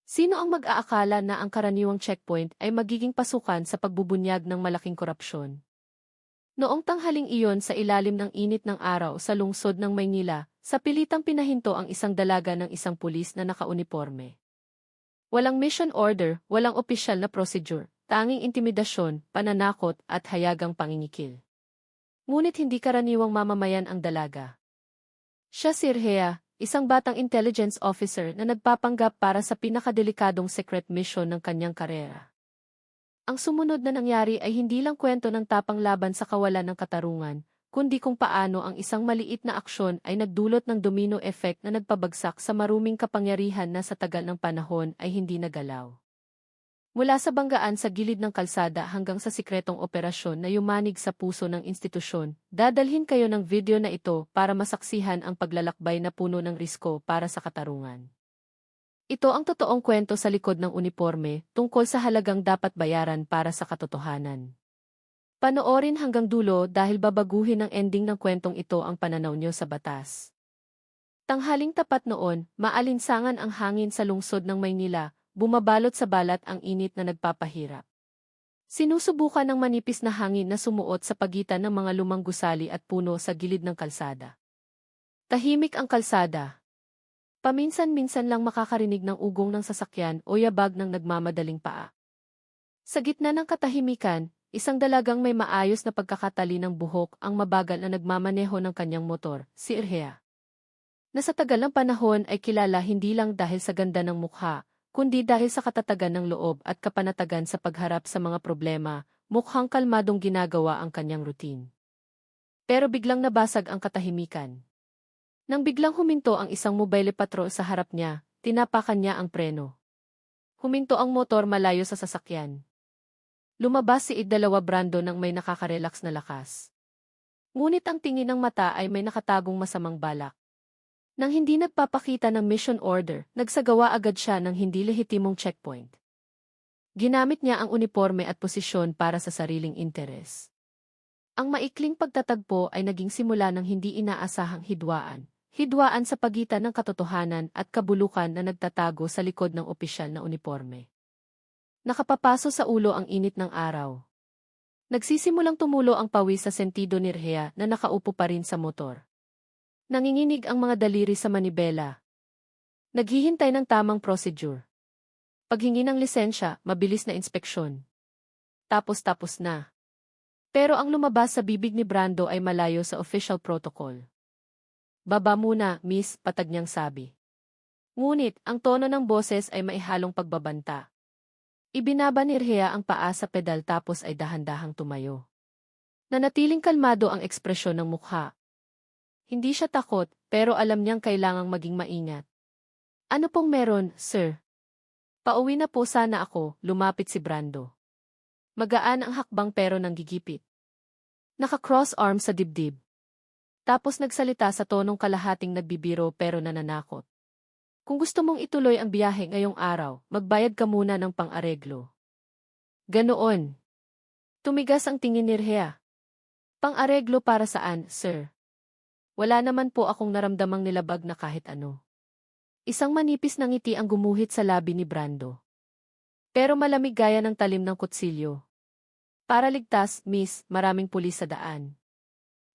Sino ang mag-aakala na ang karaniwang checkpoint ay magiging pasukan sa pagbubunyag ng malaking korupsyon? Noong tanghaling iyon sa ilalim ng init ng araw sa lungsod ng Maynila, sa pilitang pinahinto ang isang dalaga ng isang pulis na nakauniporme. Walang mission order, walang opisyal na procedure, tanging intimidasyon, pananakot at hayagang pangingikil. Ngunit hindi karaniwang mamamayan ang dalaga. Siya si Rhea, isang batang intelligence officer na nagpapanggap para sa pinakadelikadong secret mission ng kanyang karera. Ang sumunod na nangyari ay hindi lang kwento ng tapang laban sa kawalan ng katarungan, kundi kung paano ang isang maliit na aksyon ay nagdulot ng domino effect na nagpabagsak sa maruming kapangyarihan na sa tagal ng panahon ay hindi nagalaw. Mula sa banggaan sa gilid ng kalsada hanggang sa sikretong operasyon na yumanig sa puso ng institusyon, dadalhin kayo ng video na ito para masaksihan ang paglalakbay na puno ng risko para sa katarungan. Ito ang totoong kwento sa likod ng uniporme tungkol sa halagang dapat bayaran para sa katotohanan. Panoorin hanggang dulo dahil babaguhin ng ending ng kwentong ito ang pananaw nyo sa batas. Tanghaling tapat noon, maalinsangan ang hangin sa lungsod ng Maynila, bumabalot sa balat ang init na nagpapahirap. Sinusubukan ng manipis na hangin na sumuot sa pagitan ng mga lumang gusali at puno sa gilid ng kalsada. Tahimik ang kalsada. Paminsan-minsan lang makakarinig ng ugong ng sasakyan o yabag ng nagmamadaling paa. Sa gitna ng katahimikan, isang dalagang may maayos na pagkakatali ng buhok ang mabagal na nagmamaneho ng kanyang motor, si Rhea. Na sa tagal ng panahon ay kilala hindi lang dahil sa ganda ng mukha, kundi dahil sa katatagan ng loob at kapanatagan sa pagharap sa mga problema, mukhang kalmadong ginagawa ang kanyang routine. Pero biglang nabasag ang katahimikan. Nang biglang huminto ang isang mobile patrol sa harap niya, tinapakan niya ang preno. Huminto ang motor malayo sa sasakyan. Lumabas si Idalawa Brando ng may nakaka-relax na lakas. Ngunit ang tingin ng mata ay may nakatagong masamang balak. Nang hindi nagpapakita ng mission order, nagsagawa agad siya ng hindi lehitimong checkpoint. Ginamit niya ang uniforme at posisyon para sa sariling interes. Ang maikling pagtatagpo ay naging simula ng hindi inaasahang hidwaan. Hidwaan sa pagitan ng katotohanan at kabulukan na nagtatago sa likod ng opisyal na uniporme. Nakapapaso sa ulo ang init ng araw. Nagsisimulang tumulo ang pawis sa sentido ni Rhea na nakaupo pa rin sa motor. Nanginginig ang mga daliri sa manibela. Naghihintay ng tamang procedure. Paghingi ng lisensya, mabilis na inspeksyon. Tapos na. Pero ang lumabas sa bibig ni Brando ay malayo sa official protocol. Baba muna, miss, patag niyang sabi. Ngunit, ang tono ng boses ay maihalong pagbabanta. Ibinaba ni Rhea ang paa sa pedal tapos ay dahan-dahang tumayo. Nanatiling kalmado ang ekspresyon ng mukha. Hindi siya takot, pero alam niyang kailangang maging maingat. Ano pong meron, sir? Pauwi na po sana ako, lumapit si Brando. Magaan ang hakbang pero nanggigipit. Naka-cross arm sa dibdib. Tapos nagsalita sa tonong kalahating nagbibiro pero nananakot. Kung gusto mong ituloy ang biyahe ngayong araw, magbayad ka muna ng pang-areglo. Ganoon. Tumigas ang tingin ni Rhea. Pang-areglo para saan, sir? Wala naman po akong naramdamang nilabag na kahit ano. Isang manipis na ngiti ang gumuhit sa labi ni Brando. Pero malamig gaya ng talim ng kutsilyo. Para ligtas, miss, maraming pulis sa daan.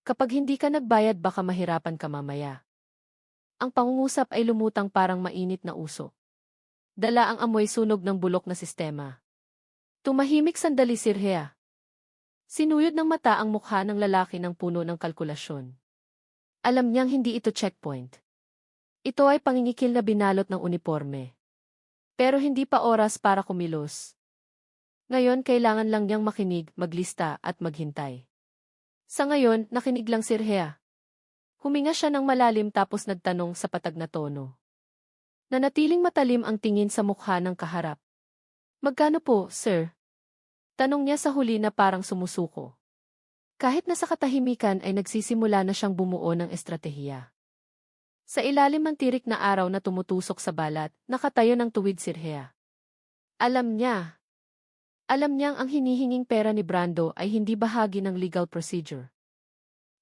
Kapag hindi ka nagbayad baka mahirapan ka mamaya. Ang pangungusap ay lumutang parang mainit na uso. Dala ang amoy sunog ng bulok na sistema. Tumahimik sandali si Rhea. Sinuyod ng mata ang mukha ng lalaki ng puno ng kalkulasyon. Alam niyang hindi ito checkpoint. Ito ay pangingikil na binalot ng uniporme. Pero hindi pa oras para kumilos. Ngayon kailangan lang niyang makinig, maglista at maghintay. Sa ngayon, nakinig lang si Rhea. Huminga siya ng malalim tapos nagtanong sa patag na tono. Nanatiling matalim ang tingin sa mukha ng kaharap. Magkano po, sir? Tanong niya sa huli na parang sumusuko. Kahit nasa katahimikan ay nagsisimula na siyang bumuo ng estratehiya. Sa ilalim ng tirik na araw na tumutusok sa balat, nakatayo ng tuwid si Rhea. Alam niyang ang hinihinging pera ni Brando ay hindi bahagi ng legal procedure.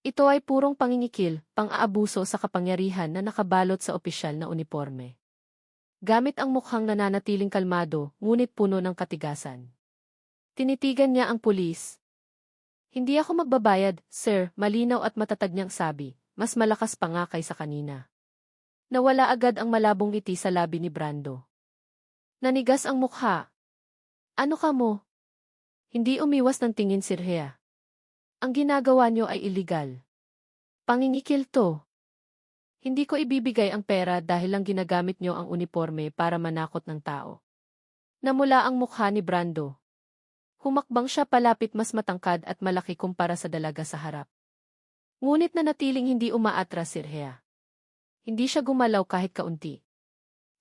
Ito ay purong pangingikil, pang-aabuso sa kapangyarihan na nakabalot sa opisyal na uniporme. Gamit ang mukhang nananatiling kalmado, ngunit puno ng katigasan. Tinitigan niya ang pulis. Hindi ako magbabayad, sir, malinaw at matatag niyang sabi, mas malakas pa nga kaysa kanina. Nawala agad ang malabong ngiti sa labi ni Brando. Nanigas ang mukha. Ano ka mo? Hindi umiwas ng tingin si Rhea. Ang ginagawa niyo ay illegal. Pangingikil to. Hindi ko ibibigay ang pera dahil lang ginagamit niyo ang uniforme para manakot ng tao. Namula ang mukha ni Brando. Humakbang siya palapit, mas matangkad at malaki kumpara sa dalaga sa harap. Ngunit nanatiling hindi umaatras si Rhea. Hindi siya gumalaw kahit kaunti.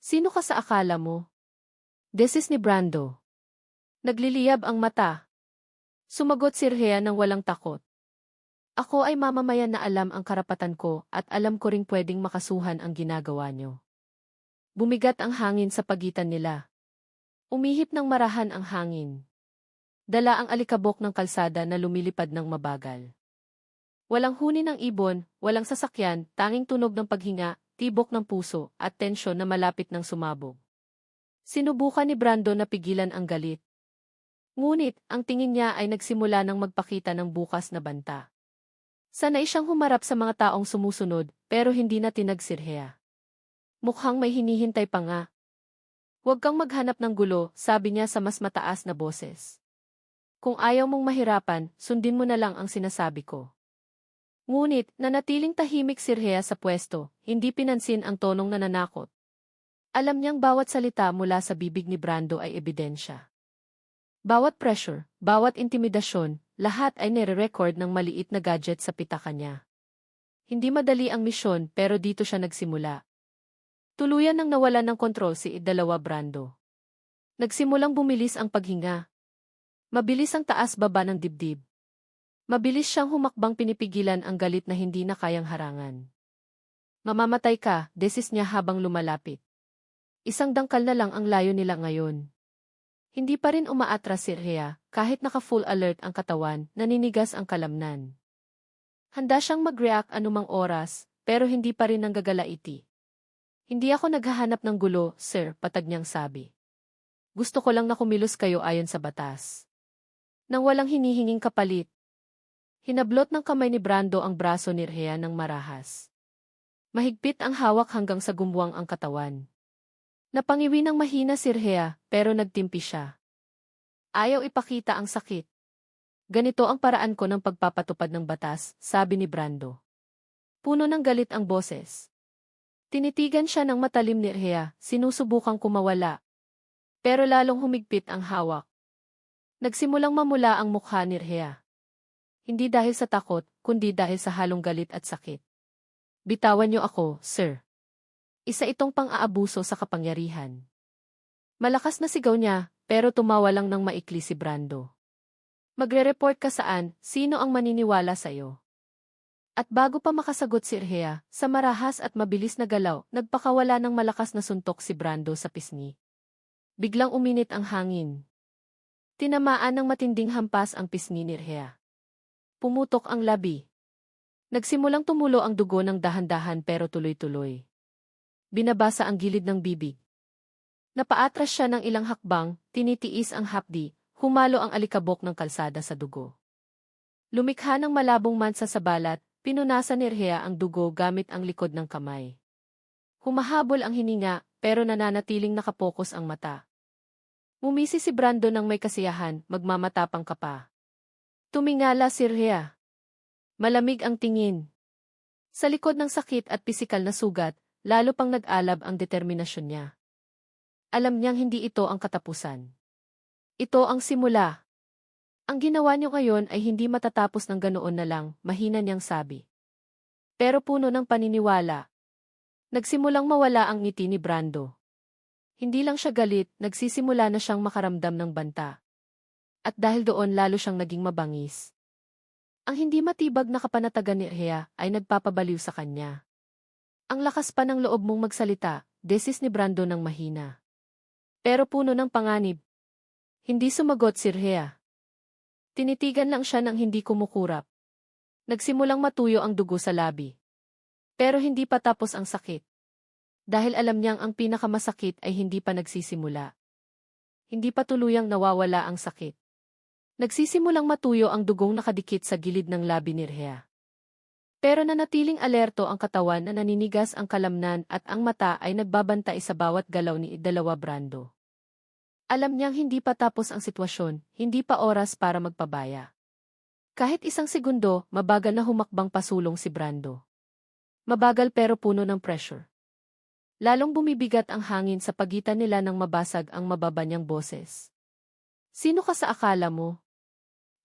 Sino ka sa akala mo? Desis ni Brando. Nagliliyab ang mata. Sumagot si Rhea ng walang takot. Ako ay mamamayan na alam ang karapatan ko at alam ko ring pwedeng makasuhan ang ginagawa niyo. Bumigat ang hangin sa pagitan nila. Umihip ng marahan ang hangin. Dala ang alikabok ng kalsada na lumilipad ng mabagal. Walang huni ng ibon, walang sasakyan, tanging tunog ng paghinga, tibok ng puso, at tensyon na malapit ng sumabog. Sinubukan ni Brando na pigilan ang galit. Ngunit, ang tingin niya ay nagsimula ng magpakita ng bukas na banta. Sanay siyang humarap sa mga taong sumusunod, pero hindi na tinag si Rhea. Mukhang may hinihintay pa nga. Huwag kang maghanap ng gulo, sabi niya sa mas mataas na boses. Kung ayaw mong mahirapan, sundin mo na lang ang sinasabi ko. Ngunit, nanatiling tahimik si Rhea sa pwesto, hindi pinansin ang tonong nananakot. Alam niyang bawat salita mula sa bibig ni Brando ay ebidensya. Bawat pressure, bawat intimidasyon, lahat ay nire-record ng maliit na gadget sa pitaka niya. Hindi madali ang misyon pero dito siya nagsimula. Tuluyan nang nawalan ng kontrol si Idalawa Brando. Nagsimulang bumilis ang paghinga. Mabilis ang taas-baba ng dibdib. Mabilis siyang humakbang, pinipigilan ang galit na hindi na kayang harangan. Mamamatay ka, desis niya habang lumalapit. Isang dangkal na lang ang layo nila ngayon. Hindi pa rin umaatras si Rhea, kahit naka-full alert ang katawan, naninigas ang kalamnan. Handa siyang mag-react anumang oras, pero hindi pa rin nanggagalaiti. Hindi ako naghahanap ng gulo, sir, patag niyang sabi. Gusto ko lang na kumilos kayo ayon sa batas. Nang walang hinihinging kapalit. Hinablot ng kamay ni Brando ang braso ni Rhea ng marahas. Mahigpit ang hawak hanggang sa gumbuwang ang katawan. Napangiwi ng mahina si Rhea, pero nagtimpi siya. Ayaw ipakita ang sakit. Ganito ang paraan ko ng pagpapatupad ng batas, sabi ni Brando. Puno ng galit ang boses. Tinitigan siya ng matalim ni Rhea, sinusubukang kumawala. Pero lalong humigpit ang hawak. Nagsimulang mamula ang mukha ni Rhea. Hindi dahil sa takot, kundi dahil sa halong galit at sakit. Bitawan niyo ako, sir. Isa itong pang-aabuso sa kapangyarihan. Malakas na sigaw niya, pero tumawa lang ng maikli si Brando. Magre-report ka saan, sino ang maniniwala sa'yo? At bago pa makasagot si Rhea, sa marahas at mabilis na galaw, nagpakawala ng malakas na suntok si Brando sa pisngi. Biglang uminit ang hangin. Tinamaan ng matinding hampas ang pisngi ni Rhea. Pumutok ang labi. Nagsimulang tumulo ang dugo ng dahan-dahan pero tuloy-tuloy. Binabasa ang gilid ng bibig. Napaatras siya ng ilang hakbang, tinitiis ang hapdi, humalo ang alikabok ng kalsada sa dugo. Lumikha ng malabong mansa sa balat, pinunasan ni Rhea ang dugo gamit ang likod ng kamay. Humahabol ang hininga, pero nananatiling nakapokus ang mata. Mumisi si Brando ng may kasiyahan, magmamatapang ka pa. Tumingala si Rhea. Malamig ang tingin. Sa likod ng sakit at pisikal na sugat, lalo pang nag-alab ang determinasyon niya. Alam niyang hindi ito ang katapusan. Ito ang simula. Ang ginawa niyo ngayon ay hindi matatapos ng ganoon na lang, mahina niyang sabi. Pero puno ng paniniwala. Nagsimulang mawala ang ngiti ni Brando. Hindi lang siya galit, nagsisimula na siyang makaramdam ng banta. At dahil doon lalo siyang naging mabangis. Ang hindi matibag na kapanatagan ni Rhea ay nagpapabaliw sa kanya. Ang lakas pa ng loob mong magsalita, desis ni Brando ng mahina. Pero puno ng panganib. Hindi sumagot si Rhea. Tinitigan lang siya ng hindi kumukurap. Nagsimulang matuyo ang dugo sa labi. Pero hindi pa tapos ang sakit. Dahil alam niyang ang pinakamasakit ay hindi pa nagsisimula. Hindi pa tuluyang nawawala ang sakit. Nagsisimulang matuyo ang dugong nakadikit sa gilid ng labi ni Rhea. Pero nanatiling alerto ang katawan na naninigas ang kalamnan at ang mata ay nagbabantay sa bawat galaw ni dalawa Brando. Alam niyang hindi pa tapos ang sitwasyon, hindi pa oras para magpabaya. Kahit isang segundo, mabagal na humakbang pasulong si Brando. Mabagal pero puno ng pressure. Lalong bumibigat ang hangin sa pagitan nila nang mabasag ang mababa niyang boses. Sino ka sa akala mo?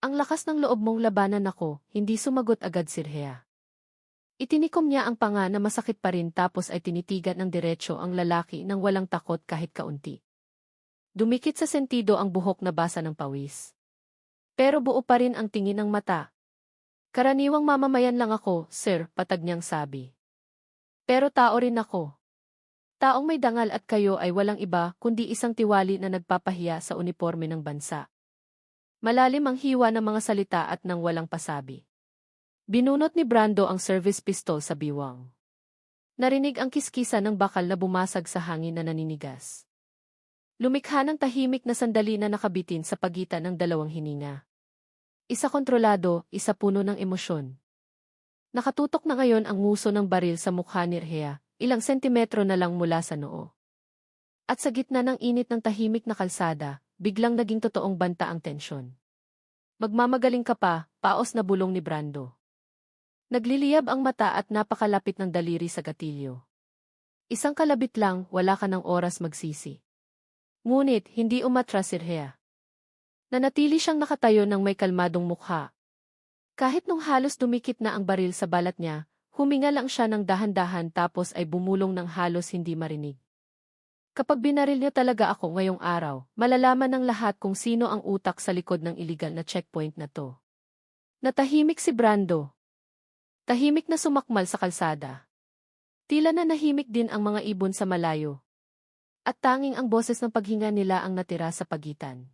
Ang lakas ng loob mong labanan ako, hindi sumagot agad si Rhea. Itinikom niya ang panga na masakit pa rin tapos ay tinitigan ng diretso ang lalaki nang walang takot kahit kaunti. Dumikit sa sentido ang buhok na basa ng pawis. Pero buo pa rin ang tingin ng mata. Karaniwang mamamayan lang ako, sir, patag niyang sabi. Pero tao rin ako. Taong may dangal at kayo ay walang iba kundi isang tiwali na nagpapahiya sa uniforme ng bansa. Malalim ang hiwa ng mga salita at nang walang pasabi. Binunot ni Brando ang service pistol sa biwang. Narinig ang kiskisa ng bakal na bumasag sa hangin na naninigas. Lumikha ng tahimik na sandali na nakabitin sa pagitan ng dalawang hininga. Isa kontrolado, isa puno ng emosyon. Nakatutok na ngayon ang nguso ng baril sa mukha ni Rhea, ilang sentimetro na lang mula sa noo. At sa gitna ng init ng tahimik na kalsada, biglang naging totoong banta ang tensyon. Magmamagaling ka pa, paos na bulong ni Brando. Nagliliyab ang mata at napakalapit ng daliri sa gatilyo. Isang kalabit lang, wala ka ng oras magsisi. Ngunit, hindi umatras si Rhea. Nanatili siyang nakatayo ng may kalmadong mukha. Kahit nung halos dumikit na ang baril sa balat niya, huminga lang siya ng dahan-dahan tapos ay bumulong ng halos hindi marinig. Kapag binaril niyo talaga ako ngayong araw, malalaman ng lahat kung sino ang utak sa likod ng iligal na checkpoint na to. Natahimik si Brando. Tahimik na sumakmal sa kalsada. Tila na nahimik din ang mga ibon sa malayo. At tanging ang boses ng paghinga nila ang natira sa pagitan.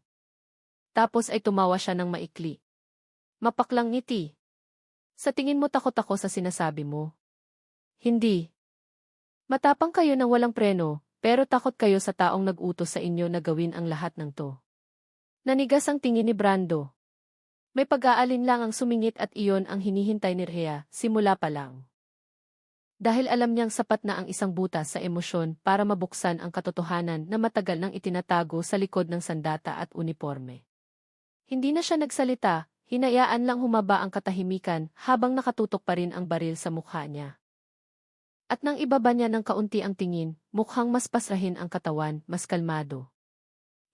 Tapos ay tumawa siya ng maikli. Mapaklang ngiti. Sa tingin mo takot ako sa sinasabi mo? Hindi. Matapang kayo ng walang preno, pero takot kayo sa taong nag-utos sa inyo na gawin ang lahat ng to. Nanigas ang tingin ni Brando. May pag-aalin lang ang sumingit at iyon ang hinihintay ni Rhea, simula pa lang. Dahil alam niyang sapat na ang isang butas sa emosyon para mabuksan ang katotohanan na matagal nang itinatago sa likod ng sandata at uniforme. Hindi na siya nagsalita, hinayaan lang humaba ang katahimikan habang nakatutok pa rin ang baril sa mukha niya. At nang ibaba niya ng kaunti ang tingin, mukhang mas pasrahin ang katawan, mas kalmado.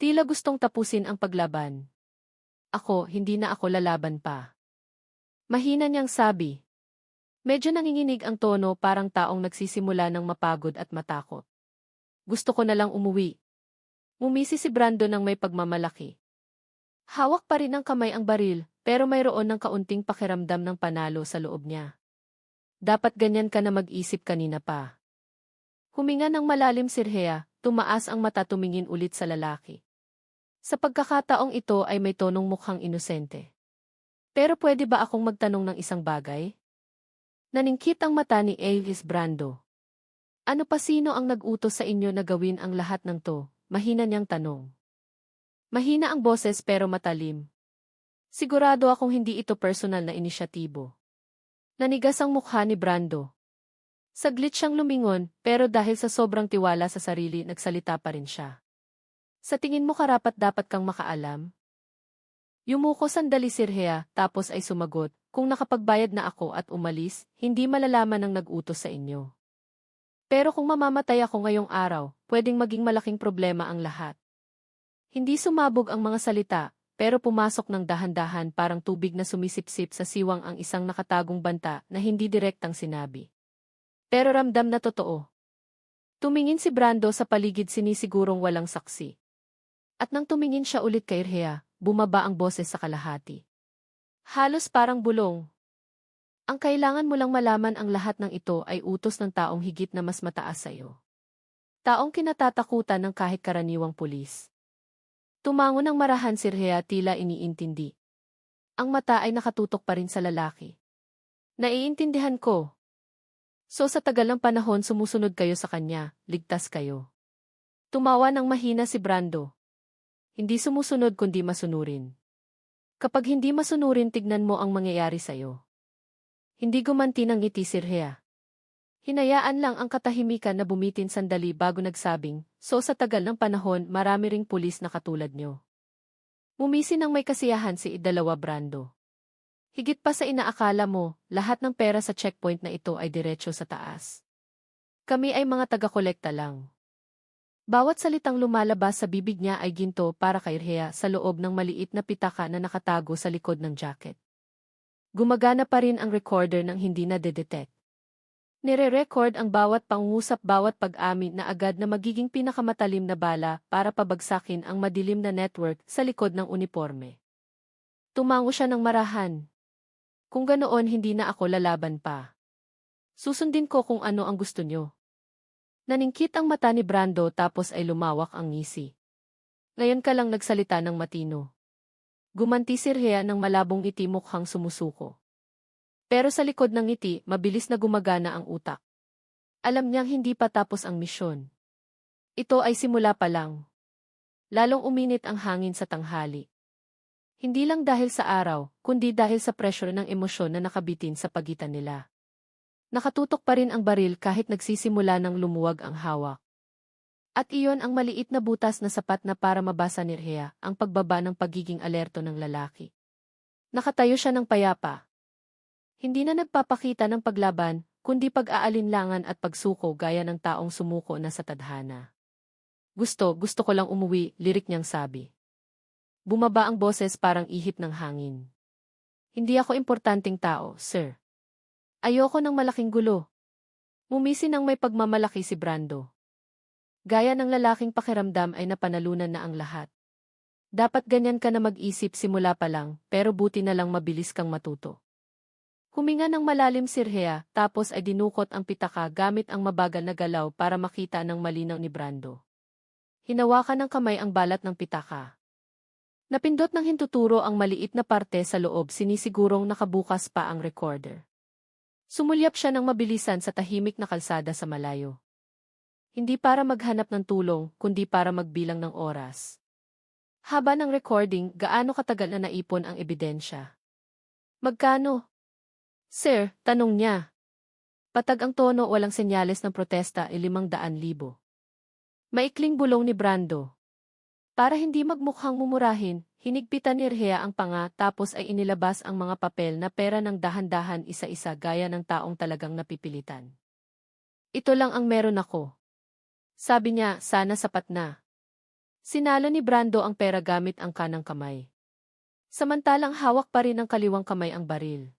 Tila gustong tapusin ang paglaban. Ako, hindi na ako lalaban pa. Mahina niyang sabi. Medyo nanginginig ang tono parang taong nagsisimula ng mapagod at matakot. Gusto ko na lang umuwi. Umisi si Brando ng may pagmamalaki. Hawak pa rin ng kamay ang baril, pero mayroon ng kaunting pakiramdam ng panalo sa loob niya. Dapat ganyan ka na mag-isip kanina pa. Huminga ng malalim si Rhea, tumaas ang mata tumingin ulit sa lalaki. Sa pagkakataong ito ay may tonong mukhang inosente. Pero pwede ba akong magtanong ng isang bagay? Naningkit ang mata ni Elvis Brando. Ano pa sino ang nag-utos sa inyo na gawin ang lahat ng to? Mahina niyang tanong. Mahina ang boses pero matalim. Sigurado akong hindi ito personal na inisyatibo. Nanigas ang mukha ni Brando. Saglit siyang lumingon, pero dahil sa sobrang tiwala sa sarili nagsalita pa rin siya. Sa tingin mo karapat-dapat kang makaalam? Yumuko sandali si Rhea, tapos ay sumagot, kung nakapagbayad na ako at umalis, hindi malalaman ng nag-utos sa inyo. Pero kung mamamatay ako ngayong araw, pwedeng maging malaking problema ang lahat. Hindi sumabog ang mga salita, pero pumasok ng dahan-dahan parang tubig na sumisipsip sa siwang ang isang nakatagong banta na hindi direktang sinabi. Pero ramdam na totoo. Tumingin si Brando sa paligid sinisigurong walang saksi. At nang tumingin siya ulit kay Rhea, bumaba ang boses sa kalahati. Halos parang bulong. Ang kailangan mo lang malaman ang lahat ng ito ay utos ng taong higit na mas mataas sa iyo. Taong kinatatakutan ng kahit karaniwang pulis. Tumango ng marahan si Rhea tila iniintindi. Ang mata ay nakatutok pa rin sa lalaki. Naiintindihan ko. So sa tagal ng panahon sumusunod kayo sa kanya, ligtas kayo. Tumawa ng mahina si Brando. Hindi sumusunod kundi masunurin. Kapag hindi masunurin tignan mo ang mangyayari sa'yo. Hindi gumanti ng ngiti si Rhea. Hinayaan lang ang katahimikan na bumitin sandali bago nagsabing, so sa tagal ng panahon marami ring pulis na katulad nyo. Umisi ng may kasiyahan si Idalawa Brando. Higit pa sa inaakala mo, lahat ng pera sa checkpoint na ito ay diretso sa taas. Kami ay mga taga-kolekta lang. Bawat salitang lumalabas sa bibig niya ay ginto para kay Rhea sa loob ng maliit na pitaka na nakatago sa likod ng jacket. Gumagana pa rin ang recorder nang hindi na detect. Nire-record ang bawat pangungusap, bawat pag-amin na agad na magiging pinakamatalim na bala para pabagsakin ang madilim na network sa likod ng uniforme. Tumango siya ng marahan. Kung ganoon hindi na ako lalaban pa. Susundin ko kung ano ang gusto nyo. Naningkit ang mata ni Brando tapos ay lumawak ang ngisi. Ngayon ka lang nagsalita ng matino. Gumanti si Rhea ng malabong ngiti mukhang sumusuko. Pero sa likod ng ngiti, mabilis na gumagana ang utak. Alam niyang hindi pa tapos ang misyon. Ito ay simula pa lang. Lalong uminit ang hangin sa tanghali. Hindi lang dahil sa araw, kundi dahil sa pressure ng emosyon na nakabitin sa pagitan nila. Nakatutok pa rin ang baril kahit nagsisimula ng lumuwag ang hawak. At iyon ang maliit na butas na sapat na para mabasa ni Rhea ang pagbaba ng pagiging alerto ng lalaki. Nakatayo siya ng payapa. Hindi na nagpapakita ng paglaban, kundi pag-aalinlangan at pagsuko gaya ng taong sumuko na sa tadhana. Gusto ko lang umuwi, lirik niyang sabi. Bumaba ang boses parang ihip ng hangin. Hindi ako importanteng tao, sir. Ayoko ng malaking gulo. Mumisi ng may pagmamalaki si Brando. Gaya ng lalaking pakiramdam ay napanalunan na ang lahat. Dapat ganyan ka na mag-isip simula pa lang, pero buti na lang mabilis kang matuto. Huminga ng malalim si Rhea, tapos ay dinukot ang pitaka gamit ang mabagal na galaw para makita ng malinaw ni Brando. Hinawakan ng kamay ang balat ng pitaka. Napindot ng hintuturo ang maliit na parte sa loob, sinisigurong nakabukas pa ang recorder. Sumulyap siya ng mabilisan sa tahimik na kalsada sa malayo. Hindi para maghanap ng tulong, kundi para magbilang ng oras. Haba ng recording, gaano katagal na naipon ang ebidensya? Magkano? Sir, tanong niya. Patag ang tono, walang senyales ng protesta, 500,000. Maikling bulong ni Brando. Para hindi magmukhang mumurahin, hinigpitan ni Rhea ang panga tapos ay inilabas ang mga papel na pera ng dahan-dahan isa-isa gaya ng taong talagang napipilitan. Ito lang ang meron ako. Sabi niya, sana sapat na. Sinalo ni Brando ang pera gamit ang kanang kamay. Samantalang hawak pa rin ng kaliwang kamay ang baril.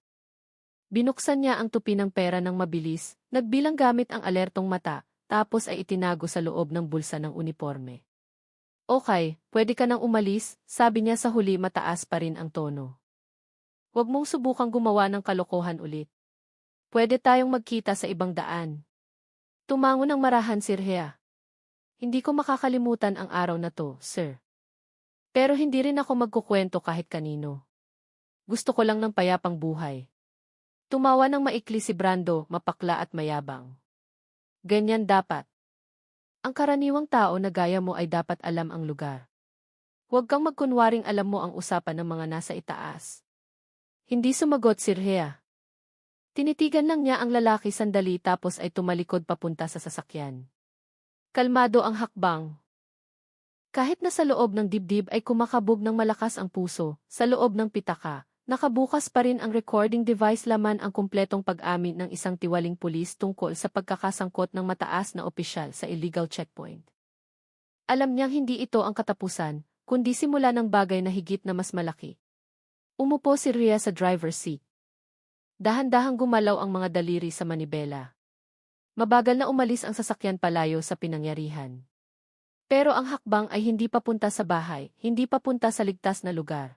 Binuksan niya ang tupi ng pera ng mabilis, nagbilang gamit ang alertong mata, tapos ay itinago sa loob ng bulsa ng uniforme. Okay, pwede ka nang umalis, sabi niya sa huli, mataas pa rin ang tono. Huwag mong subukang gumawa ng kalokohan ulit. Pwede tayong magkita sa ibang daan. Tumango ng marahan si Rhea. Hindi ko makakalimutan ang araw na to, sir. Pero hindi rin ako magkukwento kahit kanino. Gusto ko lang ng payapang buhay. Tumawa ng maikli si Brando, mapakla at mayabang. Ganyan dapat. Ang karaniwang tao na gaya mo ay dapat alam ang lugar. Huwag kang magkunwaring alam mo ang usapan ng mga nasa itaas. Hindi sumagot si Rhea. Tinitigan lang niya ang lalaki sandali tapos ay tumalikod papunta sa sasakyan. Kalmado ang hakbang. Kahit na sa loob ng dibdib ay kumakabog ng malakas ang puso, sa loob ng pitaka, nakabukas pa rin ang recording device, laman ang kumpletong pag-amin ng isang tiwaling pulis tungkol sa pagkakasangkot ng mataas na opisyal sa illegal checkpoint. Alam niyang hindi ito ang katapusan, kundi simula ng bagay na higit na mas malaki. Umupo si Rhea sa driver's seat. Dahan-dahang gumalaw ang mga daliri sa manibela. Mabagal na umalis ang sasakyan palayo sa pinangyarihan. Pero ang hakbang ay hindi papunta sa bahay, hindi papunta sa ligtas na lugar.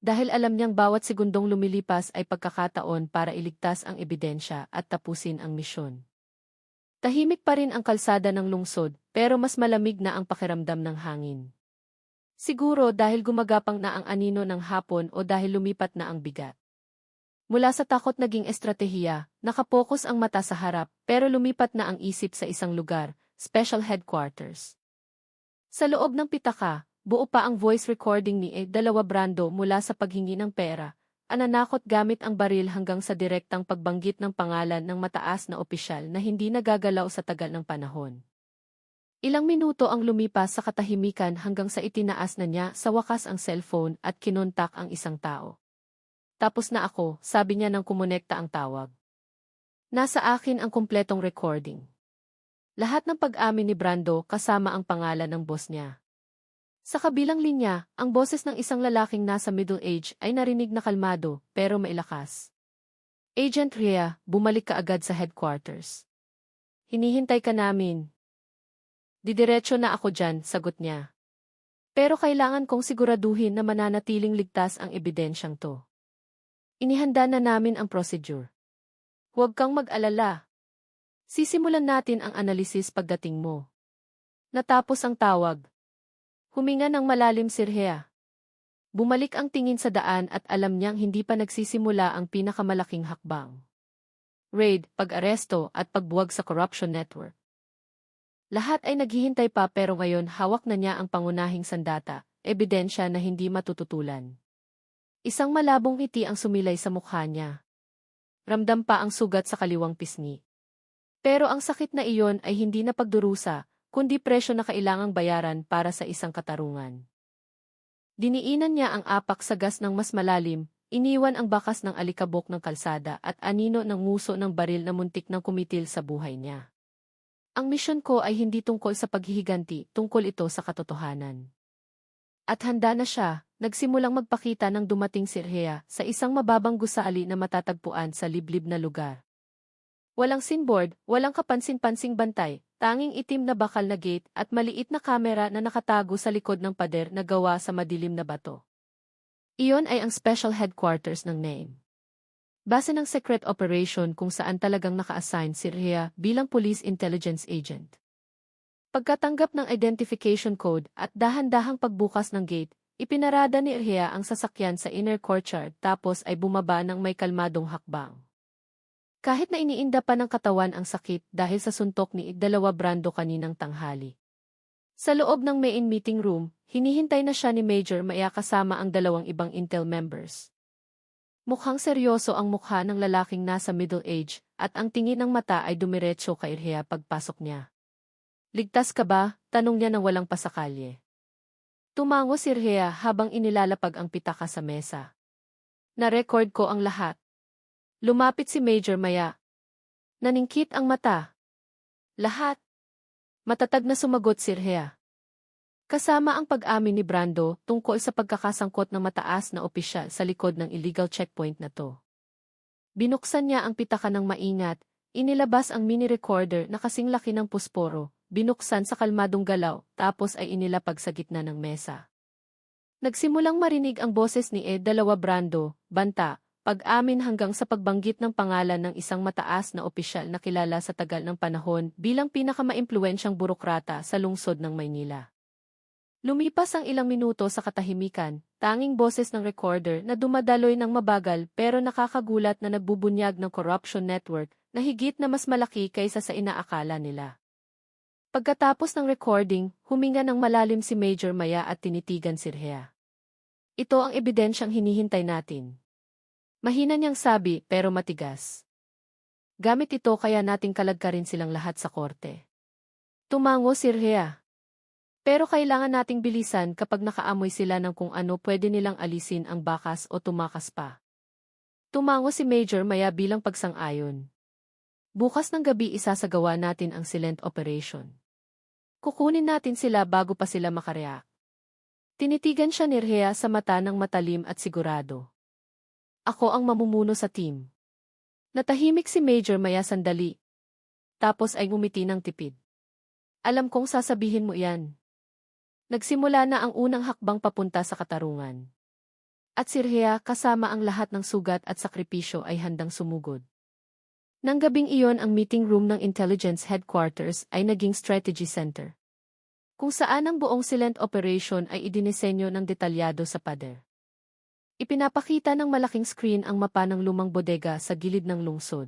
Dahil alam niyang bawat segundong lumilipas ay pagkakataon para iligtas ang ebidensya at tapusin ang misyon. Tahimik pa rin ang kalsada ng lungsod, pero mas malamig na ang pakiramdam ng hangin. Siguro dahil gumagapang na ang anino ng hapon o dahil lumipat na ang bigat. Mula sa takot naging estratehiya, nakapokus ang mata sa harap, pero lumipat na ang isip sa isang lugar, special headquarters. Sa loob ng pitaka, buo pa ang voice recording ni dalawa Brando mula sa paghingi ng pera, ananakot gamit ang baril hanggang sa direktang pagbanggit ng pangalan ng mataas na opisyal na hindi nagagalaw sa tagal ng panahon. Ilang minuto ang lumipas sa katahimikan hanggang sa itinaas na niya sa wakas ang cellphone at kinontak ang isang tao. Tapos na ako, sabi niya nang kumonekta ang tawag. Nasa akin ang kumpletong recording. Lahat ng pag-amin ni Brando kasama ang pangalan ng boss niya. Sa kabilang linya, ang boses ng isang lalaking nasa middle age ay narinig na kalmado pero mailakas. Agent Rhea, bumalik ka agad sa headquarters. Hinihintay ka namin. Didiretso na ako dyan, sagot niya. Pero kailangan kong siguraduhin na mananatiling ligtas ang ebidensyang to. Inihanda na namin ang procedure. Huwag kang mag-alala. Sisimulan natin ang analisis pagdating mo. Natapos ang tawag. Huminga ng malalim si Rhea. Bumalik ang tingin sa daan at alam niyang hindi pa nagsisimula ang pinakamalaking hakbang. Raid, pag-aresto at pagbuwag sa corruption network. Lahat ay naghihintay pa pero ngayon hawak na niya ang pangunahing sandata, ebidensya na hindi matututulan. Isang malabong ngiti ang sumilay sa mukha niya. Ramdam pa ang sugat sa kaliwang pisngi. Pero ang sakit na iyon ay hindi na pagdurusa, kundi presyo na kailangang bayaran para sa isang katarungan. Diniinan niya ang apak sa gas ng mas malalim, iniwan ang bakas ng alikabok ng kalsada at anino ng nguso ng baril na muntik ng kumitil sa buhay niya. Ang misyon ko ay hindi tungkol sa paghihiganti, tungkol ito sa katotohanan. At handa na siya, nagsimulang magpakita ng dumating si Rhea sa isang mababang gusali na matatagpuan sa liblib na lugar. Walang sinboard, walang kapansin-pansing bantay, tanging itim na bakal na gate at maliit na kamera na nakatago sa likod ng pader na gawa sa madilim na bato. Iyon ay ang special headquarters ng NAME. Base ng secret operation kung saan talagang naka-assign si Rhea bilang police intelligence agent. Pagkatanggap ng identification code at dahan-dahang pagbukas ng gate, ipinarada ni Rhea ang sasakyan sa inner courtyard tapos ay bumaba ng may kalmadong hakbang. Kahit na iniinda pa ng katawan ang sakit dahil sa suntok ni dalawa Brando kaninang tanghali. Sa loob ng main meeting room, hinihintay na siya ni Major Maya kasama ang dalawang ibang Intel members. Mukhang seryoso ang mukha ng lalaking nasa middle age at ang tingin ng mata ay dumiretso kay Rhea pagpasok niya. Ligtas ka ba? Tanong niya nang walang pasakalye. Tumango si Rhea habang inilalapag ang pitaka sa mesa. Na-record ko ang lahat. Lumapit si Major Maya. Naningkit ang mata. Lahat. Matatag na sumagot si Rhea. Kasama ang pag-amin ni Brando tungkol sa pagkakasangkot ng mataas na opisyal sa likod ng illegal checkpoint na to. Binuksan niya ang pitaka ng maingat, inilabas ang mini recorder na kasing laki ng pusporo, binuksan sa kalmadong galaw, tapos ay inilapag sa gitna ng mesa. Nagsimulang marinig ang boses ni dalawa Brando, banta, pag-amin hanggang sa pagbanggit ng pangalan ng isang mataas na opisyal na kilala sa tagal ng panahon bilang pinakamaimpluwensyang burokrata sa lungsod ng Maynila. Lumipas ang ilang minuto sa katahimikan, tanging boses ng recorder na dumadaloy ng mabagal pero nakakagulat na nagbubunyag ng corruption network na higit na mas malaki kaysa sa inaakala nila. Pagkatapos ng recording, huminga ng malalim si Major Maya at tinitigan si Rhea. Ito ang ebidensyang hinihintay natin. Mahina niyang sabi pero matigas. Gamit ito kaya nating kalagkarin silang lahat sa korte. Tumango si Rhea. Pero kailangan nating bilisan kapag nakaamoy sila ng kung ano pwede nilang alisin ang bakas o tumakas pa. Tumango si Major Maya bilang pagsang-ayon. Bukas ng gabi isasagawa natin ang silent operation. Kukunin natin sila bago pa sila makareact. Tinitigan siya ni Rhea sa mata ng matalim at sigurado. Ako ang mamumuno sa team. Natahimik si Major Maya sandali. Tapos ay ngumiti ng tipid. Alam kong sasabihin mo yan. Nagsimula na ang unang hakbang papunta sa katarungan. At si Rhea kasama ang lahat ng sugat at sakripisyo ay handang sumugod. Nang gabing iyon ang meeting room ng Intelligence Headquarters ay naging Strategy Center. Kung saan ang buong silent operation ay idinisenyo ng detalyado sa pader. Ipinapakita ng malaking screen ang mapa ng lumang bodega sa gilid ng lungsod.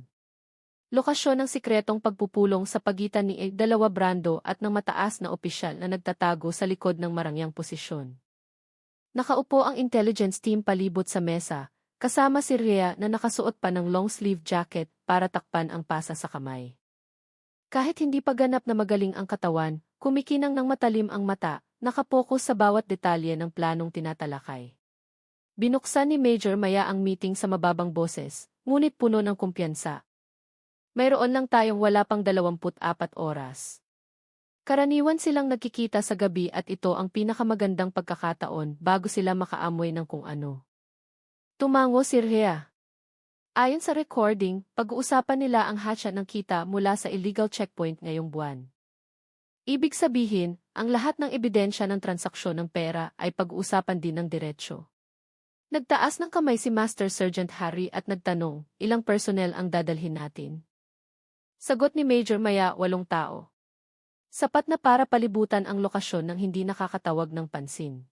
Lokasyon ng sikretong pagpupulong sa pagitan ni dalawa Brando at ng mataas na opisyal na nagtatago sa likod ng marangyang posisyon. Nakaupo ang intelligence team palibot sa mesa, kasama si Rhea na nakasuot pa ng long-sleeve jacket para takpan ang pasa sa kamay. Kahit hindi pa ganap na magaling ang katawan, kumikinang ng matalim ang mata, nakapokus sa bawat detalye ng planong tinatalakay. Binuksan ni Major Maya ang meeting sa mababang boses, ngunit puno ng kumpiyansa. Mayroon lang tayong wala pang 24 oras. Karaniwan silang nagkikita sa gabi at ito ang pinakamagandang pagkakataon bago sila makaamoy ng kung ano. Tumango si Rhea. Ayon sa recording, pag-uusapan nila ang hatcha ng kita mula sa illegal checkpoint ngayong buwan. Ibig sabihin, ang lahat ng ebidensya ng transaksyon ng pera ay pag-uusapan din ng diretsyo. Nagtaas ng kamay si Master Sergeant Harry at nagtanong, ilang personnel ang dadalhin natin? Sagot ni Major Maya, 8 tao. Sapat na para palibutan ang lokasyon ng hindi nakakatawag ng pansin.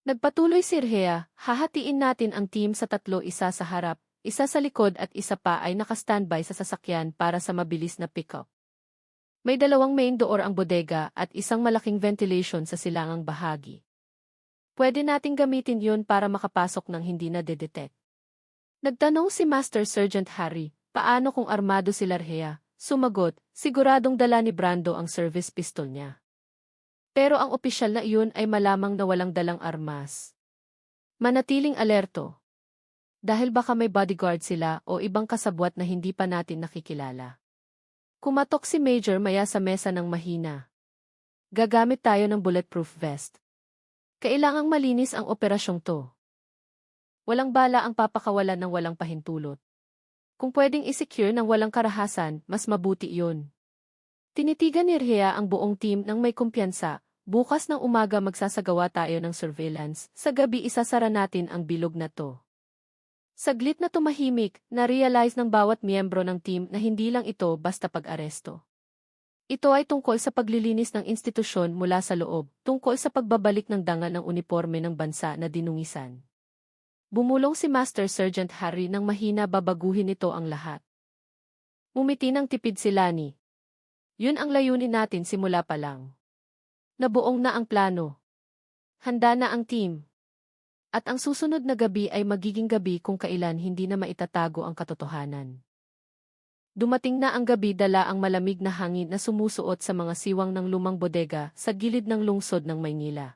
Nagpatuloy si Rhea, hahatiin natin ang team sa 3, isa sa harap, isa sa likod at isa pa ay nakastandby sa sasakyan para sa mabilis na pick-up. May 2 main door ang bodega at isang malaking ventilation sa silangang bahagi. Pwede nating gamitin yun para makapasok ng hindi na-detect. Nagtanong si Master Sergeant Harry, paano kung armado sila Rhea? Sumagot, siguradong dala ni Brando ang service pistol niya. Pero ang opisyal na iyon ay malamang na walang dalang armas. Manatiling alerto. Dahil baka may bodyguard sila o ibang kasabwat na hindi pa natin nakikilala. Kumatok si Major Maya sa mesa ng mahina. Gagamit tayo ng bulletproof vest. Kailangang malinis ang operasyong to. Walang bala ang papakawalan ng walang pahintulot. Kung pwedeng isecure ng walang karahasan, mas mabuti iyon. Tinitigan ni Rhea ang buong team ng may kumpiyansa, bukas ng umaga magsasagawa tayo ng surveillance, sa gabi isasara natin ang bilog na to. Saglit na tumahimik, na-realize ng bawat miyembro ng team na hindi lang ito basta pag-aresto. Ito ay tungkol sa paglilinis ng institusyon mula sa loob, tungkol sa pagbabalik ng dangal ng uniforme ng bansa na dinungisan. Bumulong si Master Sergeant Harry nang mahina babaguhin nito ang lahat. Umiti ng tipid si Lani. Yun ang layunin natin simula pa lang. Nabuong na ang plano. Handa na ang team. At ang susunod na gabi ay magiging gabi kung kailan hindi na maitatago ang katotohanan. Dumating na ang gabi, dala ang malamig na hangin na sumusuot sa mga siwang ng lumang bodega sa gilid ng lungsod ng Maynila.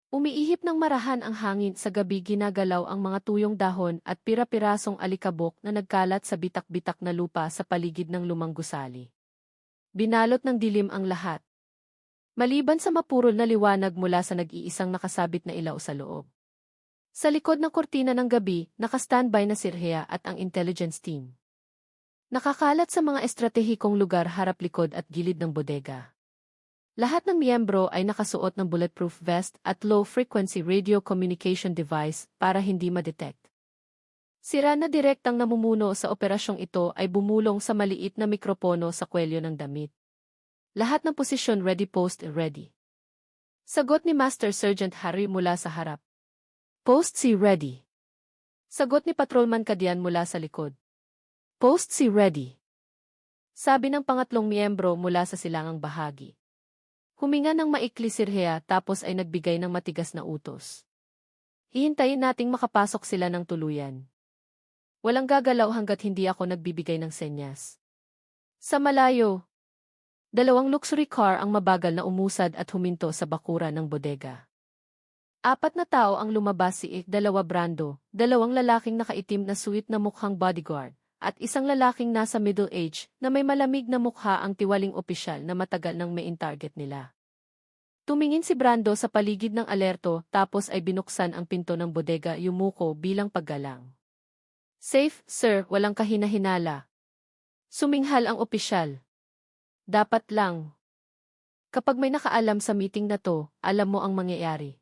Umiihip ng marahan ang hangin sa gabi, ginagalaw ang mga tuyong dahon at pira-pirasong alikabok na nagkalat sa bitak-bitak na lupa sa paligid ng lumang gusali. Binalot ng dilim ang lahat. Maliban sa mapurol na liwanag mula sa nag-iisang nakasabit na ilaw sa loob. Sa likod ng kortina ng gabi, nakastandby na si Rhea at ang intelligence team. Nakakalat sa mga estratehikong lugar harap-likod at gilid ng bodega. Lahat ng miyembro ay nakasuot ng bulletproof vest at low-frequency radio communication device para hindi ma-detect. Si Rana direktang namumuno sa operasyong ito ay bumulong sa maliit na mikropono sa kwelyo ng damit. Lahat ng posisyon ready, post ready. Sagot ni Master Sergeant Harry mula sa harap. Post C ready. Sagot ni Patrolman Kadian mula sa likod. Post C ready. Sabi ng pangatlong miyembro mula sa silangang bahagi. Huminga ng maikli si Rhea tapos ay nagbigay ng matigas na utos. Hihintayin nating makapasok sila ng tuluyan. Walang gagalaw hanggat hindi ako nagbibigay ng senyas. Sa malayo, 2 luxury car ang mabagal na umusad at huminto sa bakuran ng bodega. 4 na tao ang lumabas, si 2 Brando, 2 lalaking nakaitim na suit na mukhang bodyguard, at isang lalaking nasa middle age na may malamig na mukha, ang tiwaling opisyal na matagal nang main target nila. Tumingin si Brando sa paligid ng alerto tapos ay binuksan ang pinto ng bodega, yumuko bilang paggalang. Safe, sir, walang kahina-hinala. Suminghal ang opisyal. Dapat lang. Kapag may nakaalam sa meeting na to, alam mo ang mangyayari.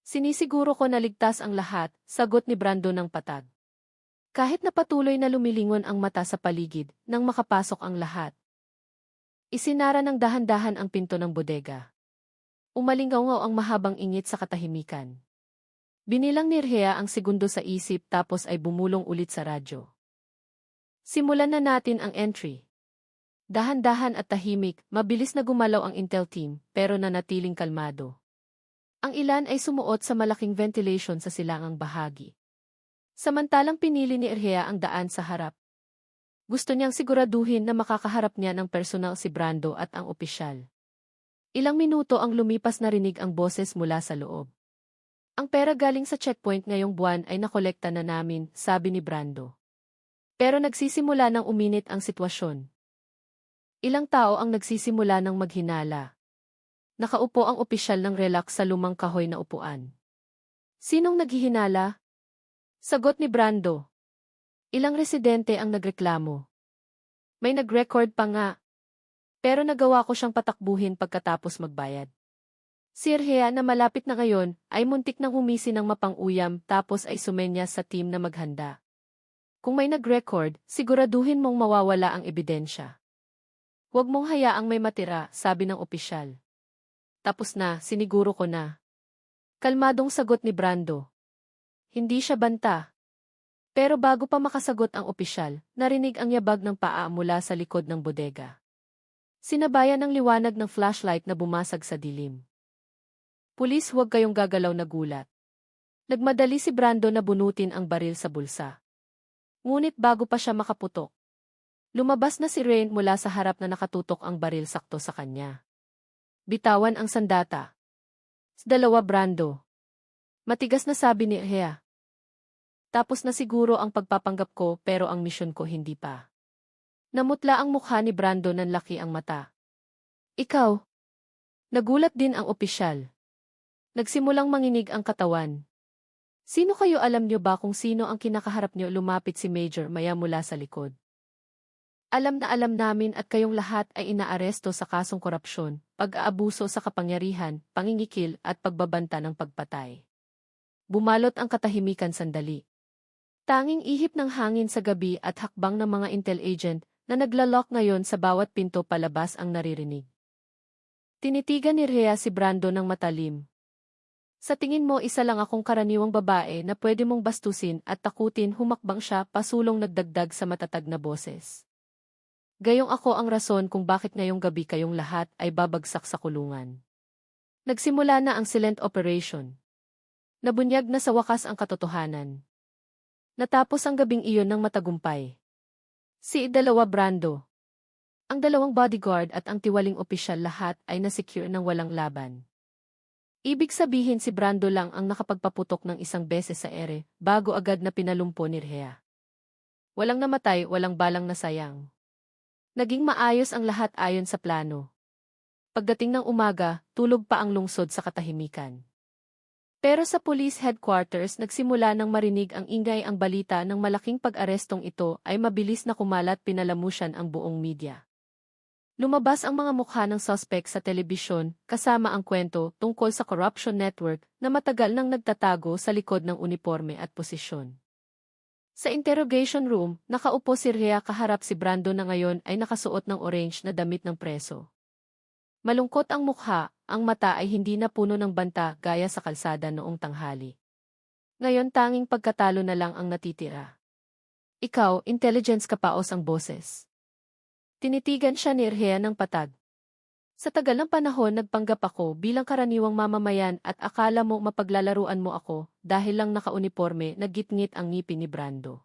Sinisiguro ko na ligtas ang lahat, sagot ni Brando ng patag. Kahit na patuloy na lumilingon ang mata sa paligid, nang makapasok ang lahat. Isinara ng dahan-dahan ang pinto ng bodega. Umalingaw ang mahabang ingit sa katahimikan. Binilang ni Rhea ang segundo sa isip tapos ay bumulong ulit sa radyo. Simulan na natin ang entry. Dahan-dahan at tahimik, mabilis na gumalaw ang intel team, pero nanatiling kalmado. Ang ilan ay sumuot sa malaking ventilation sa silangang bahagi. Samantalang pinili ni Rhea ang daan sa harap. Gusto niyang siguraduhin na makakaharap niya ng personal si Brando at ang opisyal. Ilang minuto ang lumipas narinig ang boses mula sa loob. Ang pera galing sa checkpoint ngayong buwan ay nakolekta na namin, sabi ni Brando. Pero nagsisimula ng uminit ang sitwasyon. Ilang tao ang nagsisimula ng maghinala. Nakaupo ang opisyal ng relax sa lumang kahoy na upuan. Sinong naghihinala? Sagot ni Brando. Ilang residente ang nagreklamo. May nag-record pa nga. Pero nagawa ko siyang patakbuhin pagkatapos magbayad. Si Rhea na malapit na ngayon ay muntik nang humisi ng mapang-uyam tapos ay sumenya sa team na maghanda. Kung may nag-record, siguraduhin mong mawawala ang ebidensya. Huwag mong hayaang may matira, sabi ng opisyal. Tapos na, siniguro ko na. Kalmadong sagot ni Brando. Hindi siya banta. Pero bago pa makasagot ang opisyal, narinig ang yabag ng paa mula sa likod ng bodega. Sinabayan ng liwanag ng flashlight na bumasag sa dilim. Pulis, huwag kayong gagalaw na gulat. Nagmadali si Brando na bunutin ang baril sa bulsa. Ngunit bago pa siya makaputok, lumabas na si Rain mula sa harap na nakatutok ang baril sakto sa kanya. Bitawan ang sandata. Dalawa, Brando. Matigas na sabi ni Rhea. Tapos na siguro ang pagpapanggap ko pero ang misyon ko hindi pa. Namutla ang mukha ni Brando ng laki ang mata. Ikaw? Nagulat din ang opisyal. Nagsimulang manginig ang katawan. Sino kayo, alam niyo ba kung sino ang kinakaharap niyo? Lumapit si Major Maya mula sa likod. Alam na alam namin at kayong lahat ay inaaresto sa kasong korupsyon, pag-aabuso sa kapangyarihan, pangingikil at pagbabanta ng pagpatay. Bumalot ang katahimikan sandali. Tanging ihip ng hangin sa gabi at hakbang ng mga intel agent na naglalok ngayon sa bawat pinto palabas ang naririnig. Tinitigan ni Rhea si Brando ng matalim. Sa tingin mo isa lang akong karaniwang babae na pwede mong bastusin at takutin, humakbang siya pasulong nagdagdag sa matatag na boses. Gayong ako ang rason kung bakit ngayong gabi kayong lahat ay babagsak sa kulungan. Nagsimula na ang silent operation. Nabunyag na sa wakas ang katotohanan. Natapos ang gabing iyon ng matagumpay. Si dalawa, Brando. Ang dalawang bodyguard at ang tiwaling opisyal lahat ay nasecure ng walang laban. Ibig sabihin si Brando lang ang nakapagpaputok ng isang beses sa ere, bago agad na pinalumpo ni Rhea. Walang namatay, walang balang nasayang. Naging maayos ang lahat ayon sa plano. Pagdating ng umaga, tulog pa ang lungsod sa katahimikan. Pero sa police headquarters nagsimula nang marinig ang ingay. Ang balita ng malaking pag-arestong ito ay mabilis na kumalat, pinalamusan ang buong media. Lumabas ang mga mukha ng suspect sa telebisyon, kasama ang kwento tungkol sa corruption network na matagal nang nagtatago sa likod ng uniforme at posisyon. Sa interrogation room, nakaupo si Rhea kaharap si Brando na ngayon ay nakasuot ng orange na damit ng preso. Malungkot ang mukha, ang mata ay hindi na puno ng banta gaya sa kalsada noong tanghali. Ngayon tanging pagkatalo na lang ang natitira. Ikaw, intelligence ka, paos ang boses. Tinitigan siya ni Rhea ng patag. Sa tagal ng panahon nagpanggap ako bilang karaniwang mamamayan at akala mo mapaglalaruan mo ako dahil lang nakauniforme, naggitngit ang ngipin ni Brando.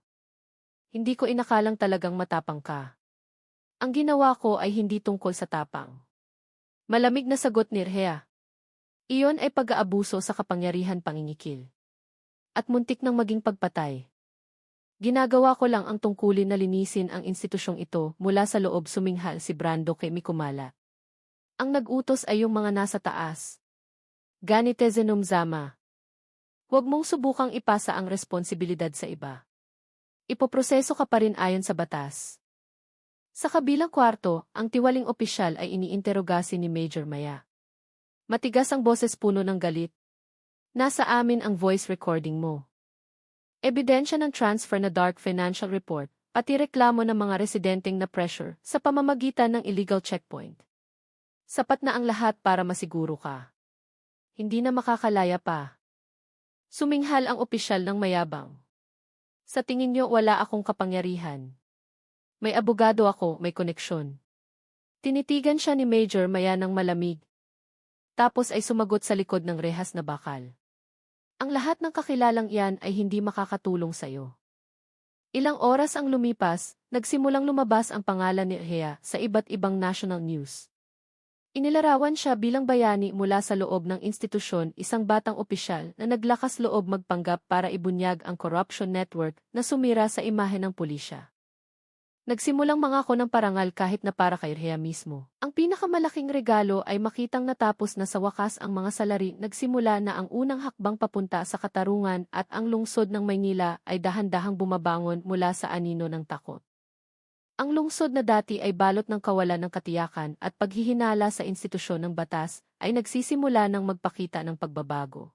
Hindi ko inakalang talagang matapang ka. Ang ginawa ko ay hindi tungkol sa tapang. Malamig na sagot ni Rhea. Iyon ay pag-aabuso sa kapangyarihan, pangingikil. At muntik nang maging pagpatay. Ginagawa ko lang ang tungkulin na linisin ang institusyong ito mula sa loob, suminghal si Brando kay Mikumala. Ang nag-utos ay yung mga nasa taas. Ganite zenumzama. Huwag mong subukang ipasa ang responsibilidad sa iba. Ipoproseso ka pa rin ayon sa batas. Sa kabilang kwarto, ang tiwaling opisyal ay iniinterogasi ni Major Maya. Matigas ang boses, puno ng galit. Nasa amin ang voice recording mo. Ebidensya ng transfer na dark financial report, pati reklamo ng mga residenteng na pressure sa pamamagitan ng illegal checkpoint. Sapat na ang lahat para masiguro ka. Hindi na makakalaya pa. Suminghal ang opisyal ng mayabang. Sa tingin niyo wala akong kapangyarihan. May abogado ako, may koneksyon. Tinitigan siya ni Major Maya ng malamig. Tapos ay sumagot sa likod ng rehas na bakal. Ang lahat ng kakilalang iyan ay hindi makakatulong sa'yo. Ilang oras ang lumipas, nagsimulang lumabas ang pangalan ni Hea sa iba't ibang national news. Inilarawan siya bilang bayani mula sa loob ng institusyon, isang batang opisyal na naglakas loob magpanggap para ibunyag ang corruption network na sumira sa imahe ng pulisya. Nagsimulang mangako ng parangal kahit na para kay Hea mismo. Ang pinakamalaking regalo ay makitang natapos na sa wakas ang mga salari. Nagsimula na ang unang hakbang papunta sa katarungan at ang lungsod ng Maynila ay dahan-dahang bumabangon mula sa anino ng takot. Ang lungsod na dati ay balot ng kawalan ng katiyakan at paghihinala sa institusyon ng batas ay nagsisimula ng magpakita ng pagbabago.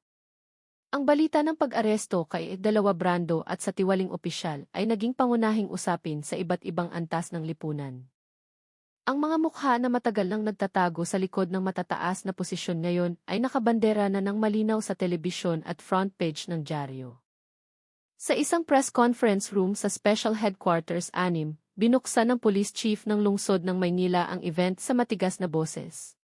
Ang balita ng pag-aresto kay Dalawa Brando at sa tiwaling opisyal ay naging pangunahing usapin sa iba't ibang antas ng lipunan. Ang mga mukha na matagal nang nagtatago sa likod ng matataas na posisyon ngayon ay nakabandera na ng malinaw sa telebisyon at front page ng dyaryo. Sa isang press conference room sa Special Headquarters 6, binuksan ng police chief ng lungsod ng Maynila ang event sa matigas na boses.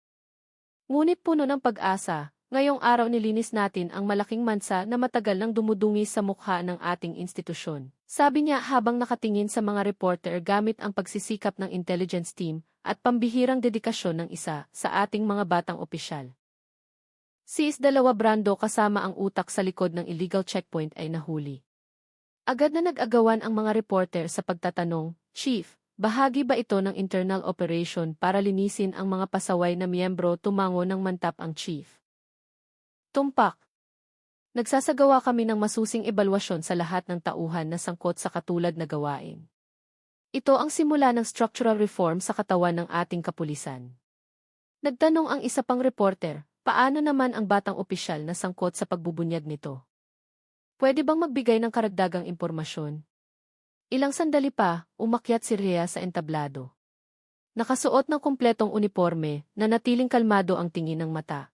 Ngunit puno ng pag-asa, ngayong araw nilinis natin ang malaking mansa na matagal nang dumudungis sa mukha ng ating institusyon. Sabi niya habang nakatingin sa mga reporter gamit ang pagsisikap ng intelligence team at pambihirang dedikasyon ng isa sa ating mga batang opisyal. Si Dalawa Brando kasama ang utak sa likod ng illegal checkpoint ay nahuli. Agad na nag-agawan ang mga reporter sa pagtatanong, "Chief, bahagi ba ito ng internal operation para linisin ang mga pasaway na miyembro?" Tumango ng mantap ang chief. Tumpak. Nagsasagawa kami ng masusing ebalwasyon sa lahat ng tauhan na sangkot sa katulad na gawain. Ito ang simula ng structural reform sa katawan ng ating kapulisan. Nagtanong ang isa pang reporter, paano naman ang batang opisyal na sangkot sa pagbubunyag nito? Pwede bang magbigay ng karagdagang impormasyon? Ilang sandali pa, umakyat si Rhea sa entablado. Nakasuot ng kumpletong uniforme, nanatiling kalmado ang tingin ng mata.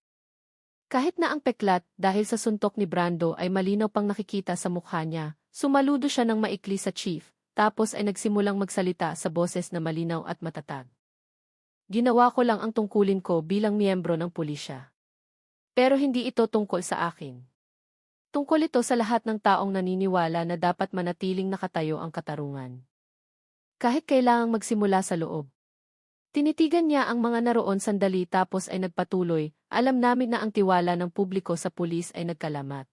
Kahit na ang peklat dahil sa suntok ni Brando ay malinaw pang nakikita sa mukha niya, sumaludo siya ng maikli sa chief, tapos ay nagsimulang magsalita sa boses na malinaw at matatag. Ginawa ko lang ang tungkulin ko bilang miyembro ng pulisya. Pero hindi ito tungkol sa akin. Tungkol ito sa lahat ng taong naniniwala na dapat manatiling nakatayo ang katarungan. Kahit kailangang magsimula sa loob. Tinitigan niya ang mga naroon sandali tapos ay nagpatuloy, alam namin na ang tiwala ng publiko sa pulis ay nagkalamat.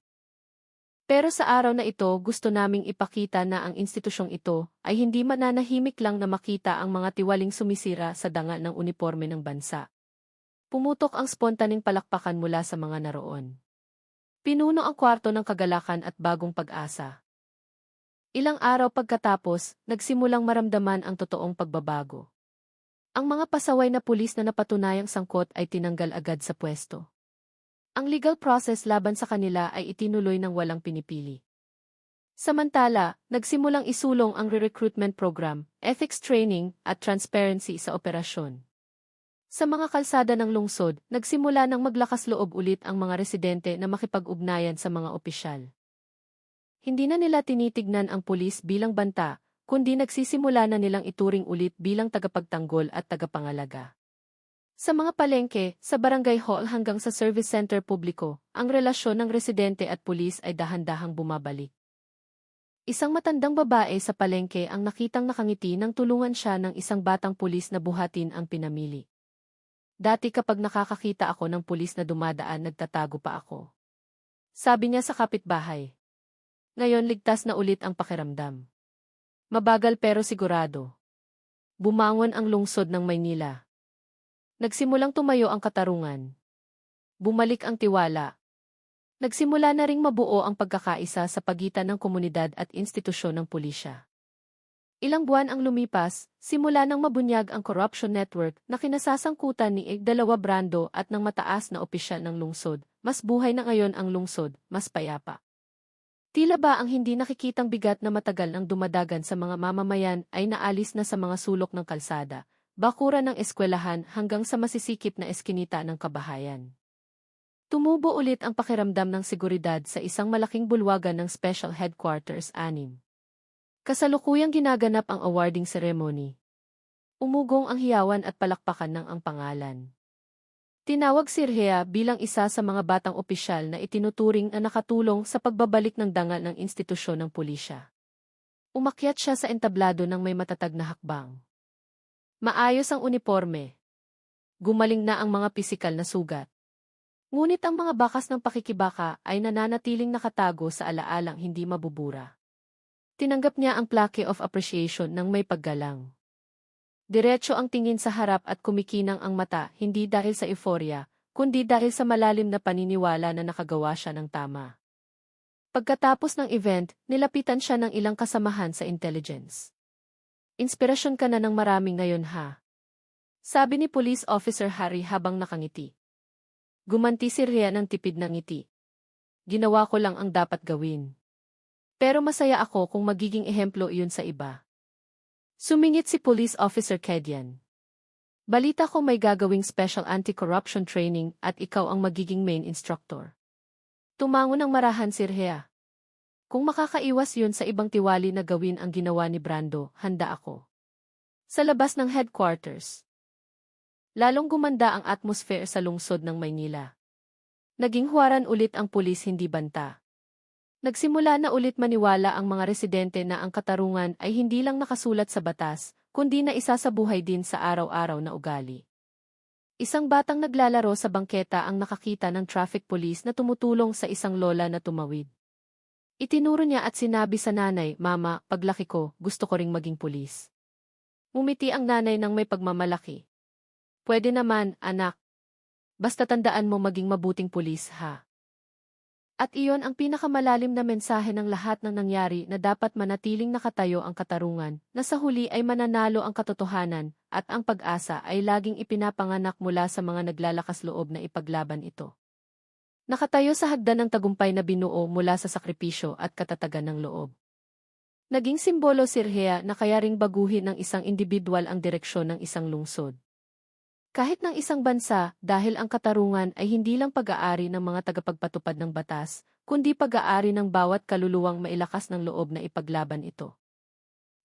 Pero sa araw na ito gusto naming ipakita na ang institusyong ito ay hindi mananahimik lang na makita ang mga tiwaling sumisira sa dangal ng uniforme ng bansa. Pumutok ang spontaneng palakpakan mula sa mga naroon. Pinuno ang kwarto ng kagalakan at bagong pag-asa. Ilang araw pagkatapos, nagsimulang maramdaman ang totoong pagbabago. Ang mga pasaway na pulis na napatunayang sangkot ay tinanggal agad sa pwesto. Ang legal process laban sa kanila ay itinuloy ng walang pinipili. Samantala, nagsimulang isulong ang re-recruitment program, ethics training, at transparency sa operasyon. Sa mga kalsada ng lungsod, nagsimula ng maglakas loob ulit ang mga residente na makipag-ugnayan sa mga opisyal. Hindi na nila tinitignan ang pulis bilang banta, kundi nagsisimula na nilang ituring ulit bilang tagapagtanggol at tagapangalaga. Sa mga palengke, sa barangay hall hanggang sa service center publiko, ang relasyon ng residente at pulis ay dahan-dahang bumabalik. Isang matandang babae sa palengke ang nakitang nakangiti nang tulungan siya ng isang batang pulis na buhatin ang pinamili. Dati kapag nakakakita ako ng pulis na dumadaan nagtatago pa ako. Sabi niya sa kapitbahay. Ngayon ligtas na ulit ang pakiramdam. Mabagal pero sigurado. Bumangon ang lungsod ng Maynila. Nagsimulang tumayo ang katarungan. Bumalik ang tiwala. Nagsimula na ring mabuo ang pagkakaisa sa pagitan ng komunidad at institusyon ng pulisya. Ilang buwan ang lumipas, simula nang mabunyag ang corruption network na kinasasangkutan ni Dalawa Brando at ng mataas na opisyal ng lungsod. Mas buhay na ngayon ang lungsod, mas payapa. Tila ba ang hindi nakikitang bigat na matagal nang dumadagan sa mga mamamayan ay naalis na sa mga sulok ng kalsada, bakuran ng eskwelahan hanggang sa masisikip na eskinita ng kabahayan. Tumubo ulit ang pakiramdam ng seguridad sa isang malaking bulwagan ng Special Headquarters 6. Kasalukuyang ginaganap ang awarding ceremony. Umugong ang hiyawan at palakpakan ng ang pangalan. Tinawag si Rhea bilang isa sa mga batang opisyal na itinuturing na nakatulong sa pagbabalik ng dangal ng institusyon ng pulisya. Umakyat siya sa entablado ng may matatag na hakbang. Maayos ang uniforme. Gumaling na ang mga pisikal na sugat. Ngunit ang mga bakas ng pakikibaka ay nananatiling nakatago sa alaalang hindi mabubura. Tinanggap niya ang plaque of appreciation ng may paggalang. Diretso ang tingin sa harap at kumikinang ang mata hindi dahil sa euforia, kundi dahil sa malalim na paniniwala na nakagawa siya ng tama. Pagkatapos ng event, nilapitan siya ng ilang kasamahan sa intelligence. Inspirasyon ka na ng maraming ngayon ha? Sabi ni Police Officer Harry habang nakangiti. Gumanti si Rhea ng tipid ng ngiti. Ginawa ko lang ang dapat gawin. Pero masaya ako kung magiging ehemplo iyon sa iba. Sumingit si Police Officer Kedian. Balita ko may gagawing special anti-corruption training at ikaw ang magiging main instructor. Tumango ng marahan si Rhea. Kung makakaiwas yun sa ibang tiwali na gawin ang ginawa ni Brando, handa ako. Sa labas ng headquarters. Lalong gumanda ang atmosphere sa lungsod ng Maynila. Naging huwaran ulit ang pulis hindi banta. Nagsimula na ulit maniwala ang mga residente na ang katarungan ay hindi lang nakasulat sa batas, kundi na isa sa buhay din sa araw-araw na ugali. Isang batang naglalaro sa bangketa ang nakakita ng traffic police na tumutulong sa isang lola na tumawid. Itinuro niya at sinabi sa nanay, "Mama, paglaki ko, gusto ko ring maging pulis." Ngumiti ang nanay ng may pagmamalaki. Pwede naman, anak. Basta tandaan mo maging mabuting pulis, ha? At iyon ang pinakamalalim na mensahe ng lahat ng nangyari na dapat manatiling nakatayo ang katarungan, na sa huli ay mananalo ang katotohanan, at ang pag-asa ay laging ipinapanganak mula sa mga naglalakas loob na ipaglaban ito. Nakatayo sa hagdan ng tagumpay na binuo mula sa sakripisyo at katatagan ng loob. Naging simbolo si Rhea na kaya ring baguhin ng isang individual ang direksyon ng isang lungsod. Kahit ng isang bansa, dahil ang katarungan ay hindi lang pag-aari ng mga tagapagpatupad ng batas, kundi pag-aari ng bawat kaluluwang mailakas ng loob na ipaglaban ito.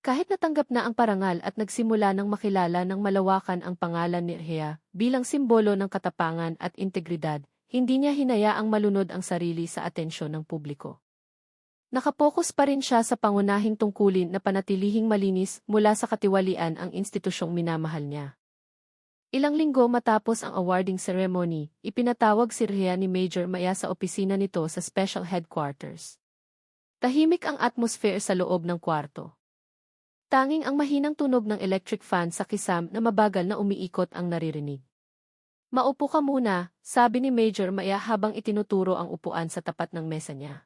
Kahit natanggap na ang parangal at nagsimula ng makilala ng malawakan ang pangalan ni Rhea bilang simbolo ng katapangan at integridad, hindi niya hinayaang malunod ang sarili sa atensyon ng publiko. Nakapokus pa rin siya sa pangunahing tungkulin na panatilihing malinis mula sa katiwalian ang institusyong minamahal niya. Ilang linggo matapos ang awarding ceremony, ipinatawag si Rhea ni Major Maya sa opisina nito sa Special Headquarters. Tahimik ang atmosphere sa loob ng kwarto. Tanging ang mahinang tunog ng electric fan sa kisam na mabagal na umiikot ang naririnig. "Maupo ka muna," sabi ni Major Maya habang itinuturo ang upuan sa tapat ng mesa niya.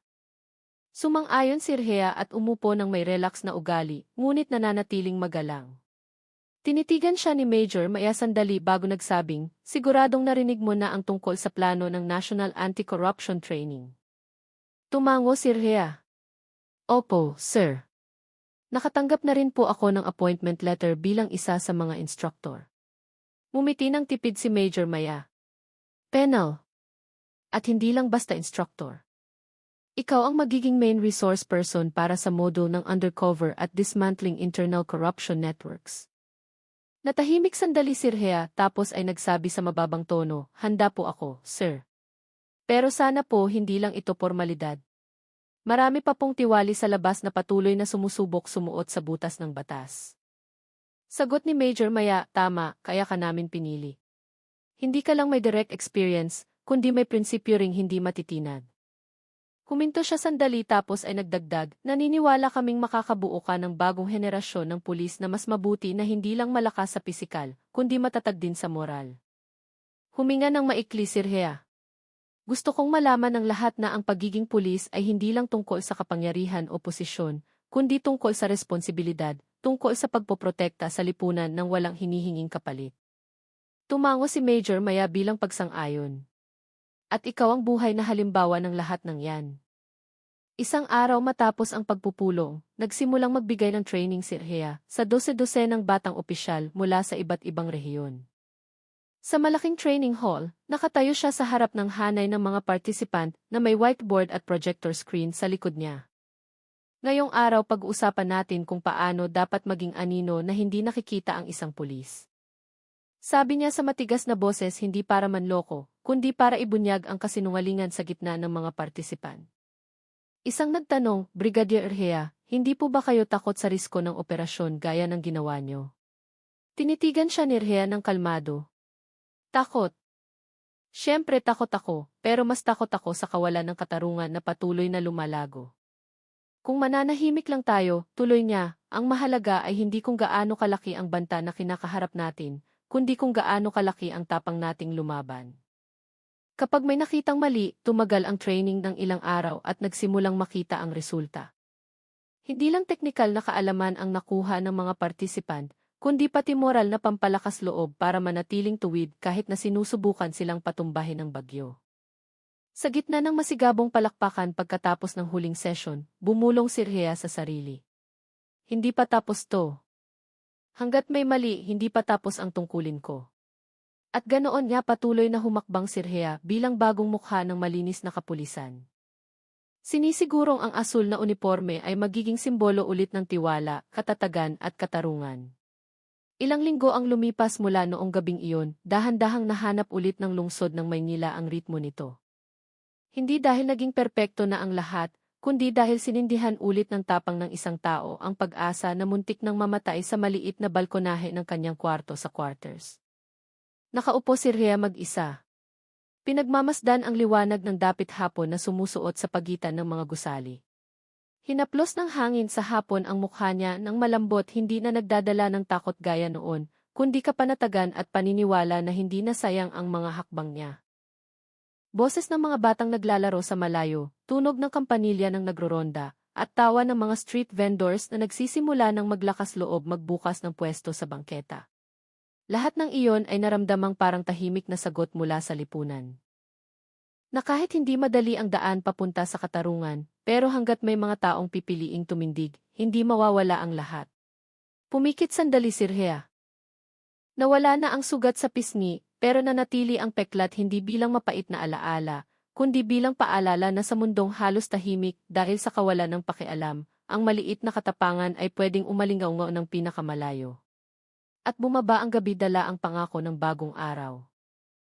Sumang-ayon si Rhea at umupo ng may relax na ugali, ngunit nananatiling magalang. Tinitigan siya ni Major Maya sandali bago nagsabing, "Siguradong narinig mo na ang tungkol sa plano ng National Anti-Corruption Training." Tumango si Rhea. "Opo, sir. Nakatanggap na rin po ako ng appointment letter bilang isa sa mga instructor." Ngumiti ng tipid si Major Maya. "Penal. At hindi lang basta instructor. Ikaw ang magiging main resource person para sa module ng undercover at dismantling internal corruption networks." Natahimik sandali si Rhea tapos ay nagsabi sa mababang tono, "Handa po ako, sir. Pero sana po hindi lang ito formalidad. Marami pa pong tiwali sa labas na patuloy na sumusubok sumuot sa butas ng batas." Sagot ni Major Maya, "Tama, kaya ka namin pinili. Hindi ka lang may direct experience, kundi may prinsipyo ring hindi matitinag." Huminto siya sandali tapos ay nagdagdag, "Naniniwala kaming makakabuo ka ng bagong henerasyon ng pulis na mas mabuti na hindi lang malakas sa pisikal, kundi matatag din sa moral." Huminga ng maikli si Rhea. "Gusto kong malaman ng lahat na ang pagiging pulis ay hindi lang tungkol sa kapangyarihan o posisyon, kundi tungkol sa responsibilidad, tungkol sa pagpoprotekta sa lipunan ng walang hinihinging kapalit." Tumango si Major Maya bilang pagsang-ayon. "At ikaw ang buhay na halimbawa ng lahat ng yan." Isang araw matapos ang pagpupulong, nagsimulang magbigay ng training si Rhea sa 12-12 ng batang opisyal mula sa iba't ibang rehiyon. Sa malaking training hall, nakatayo siya sa harap ng hanay ng mga participant na may whiteboard at projector screen sa likod niya. Ngayong araw pag-uusapan natin kung paano dapat maging anino na hindi nakikita ang isang pulis. Sabi niya sa matigas na boses hindi para manloko, kundi para ibunyag ang kasinungalingan sa gitna ng mga participant. Isang nagtanong, Brigadier Erhea, hindi po ba kayo takot sa risko ng operasyon gaya ng ginawa niyo? Tinitigan siya ni Erhea ng kalmado. Takot. Siyempre takot ako, pero mas takot ako sa kawalan ng katarungan na patuloy na lumalago. Kung mananahimik lang tayo, tuloy niya, ang mahalaga ay hindi kung gaano kalaki ang banta na kinakaharap natin, kundi kung gaano kalaki ang tapang nating lumaban. Kapag may nakitang mali, tumagal ang training ng ilang araw at nagsimulang makita ang resulta. Hindi lang teknikal na kaalaman ang nakuha ng mga participant, kundi pati moral na pampalakas loob para manatiling tuwid kahit na sinusubukan silang patumbahin ng bagyo. Sa gitna ng masigabong palakpakan pagkatapos ng huling session, bumulong si Erhea sa sarili. Hindi pa tapos to. Hanggat may mali, hindi pa tapos ang tungkulin ko. At ganoon nga patuloy na humakbang si Erhea bilang bagong mukha ng malinis na kapulisan. Sinisigurong ang asul na uniforme ay magiging simbolo ulit ng tiwala, katatagan at katarungan. Ilang linggo ang lumipas mula noong gabing iyon, dahan-dahang nahanap ulit ng lungsod ng Maynila ang ritmo nito. Hindi dahil naging perpekto na ang lahat, kundi dahil sinindihan ulit ng tapang ng isang tao ang pag-asa na muntik nang mamatay sa maliit na balkonahe ng kanyang kwarto sa quarters. Nakaupo si Erhea mag-isa. Pinagmamasdan ang liwanag ng dapit hapon na sumusuot sa pagitan ng mga gusali. Hinaplos ng hangin sa hapon ang mukha niya nang malambot hindi na nagdadala ng takot gaya noon, kundi kapanatagan at paniniwala na hindi na sayang ang mga hakbang niya. Boses ng mga batang naglalaro sa malayo, tunog ng kampanilya ng nagroronda, at tawa ng mga street vendors na nagsisimula ng maglakas loob magbukas ng pwesto sa bangketa. Lahat ng iyon ay naramdamang parang tahimik na sagot mula sa lipunan. Na kahit hindi madali ang daan papunta sa katarungan, pero hanggat may mga taong pipiliing tumindig, hindi mawawala ang lahat. Pumikit sandali si Erhea. Nawala na ang sugat sa pisngi, pero nanatili ang peklat hindi bilang mapait na alaala, kundi bilang paalala na sa mundong halos tahimik dahil sa kawalan ng pakialam, ang maliit na katapangan ay pwedeng umalingaw ng pinakamalayo. At bumaba ang gabi dala ang pangako ng bagong araw.